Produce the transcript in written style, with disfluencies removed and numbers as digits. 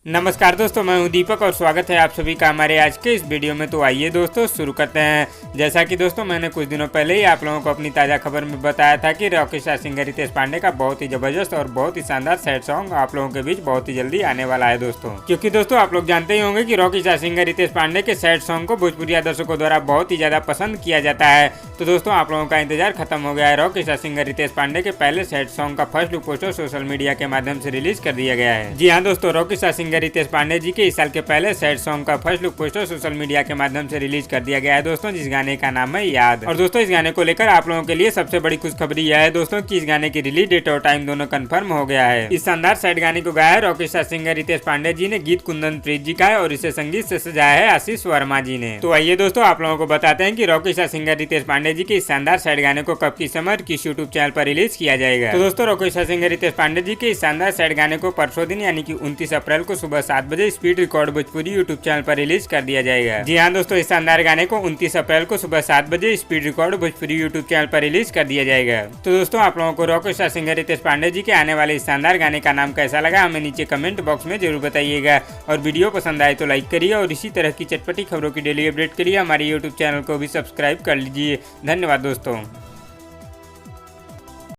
नमस्कार दोस्तों, मैं हूं दीपक और स्वागत है आप सभी का हमारे आज के इस वीडियो में। तो आइए दोस्तों शुरू करते हैं। जैसा कि दोस्तों मैंने कुछ दिनों पहले ही आप लोगों को अपनी ताज़ा खबर में बताया था कि rocky star singer Ritesh Pandey का बहुत ही जबरदस्त और बहुत ही शानदार सैड सॉन्ग आप लोगों के बीच बहुत ही जल्दी आने वाला है दोस्तों। क्योंकि दोस्तों आप लोग जानते ही होंगे कि rocky star singer Ritesh Pandey के सैड सॉन्ग को भोजपुरी दर्शकों द्वारा बहुत ही ज्यादा पसंद किया जाता है। तो दोस्तों आप लोगों का इंतजार खत्म हो गया है। Rocky star singer Ritesh Pandey के पहले सैड सॉन्ग का first look poster social media के माध्यम से रिलीज कर दिया गया है। जी हाँ दोस्तों, rocky star singer Ritesh Pandey ji के इस साल के पहले सैड सॉन्ग का first look poster social media के माध्यम से रिलीज कर दिया गया है दोस्तों, जिस गाने का नाम है याद। और दोस्तों इस गाने को लेकर आप लोगों के लिए सबसे बड़ी खुशखबरी यह है दोस्तों कि इस गाने की रिलीज डेट और टाइम दोनों कंफर्म हो गया है। इस शानदार सैड गाने को गाया है rocky star singer Ritesh Pandey ji ने, गीत कुंदन प्रीत जी का है और इसे संगीत से सजाया है आशीष वर्मा जी ने। तो आइए दोस्तों आप लोगों को बताते हैं कि rocky star singer Ritesh Pandey ji के इस शानदार सैड गाने को कब किस समय किस यूट्यूब चैनल पर रिलीज किया जाएगा। तो दोस्तों rocky star singer Ritesh Pandey ji के इस शानदार सैड गाने को परसों दिन यानी कि 29 अप्रैल को सुबह 7 बजे Speed Record Bhojpuri YouTube channel पर रिलीज कर दिया जाएगा। जी हाँ दोस्तों, इस शानदार गाने को 29 अप्रैल को सुबह 7 बजे Speed Record Bhojpuri YouTube channel पर रिलीज कर दिया जाएगा। तो दोस्तों आप लोगों को rocky star singer Ritesh Pandey ji के आने वाले इस शानदार गाने का नाम कैसा लगा हमें नीचे कमेंट बॉक्स में जरूर बताइएगा। और वीडियो पसंद आए तो लाइक करिए और इसी तरह की चटपटी खबरों की डेली अपडेट के लिए हमारे यूट्यूब चैनल को भी सब्सक्राइब कर लीजिए। धन्यवाद दोस्तों।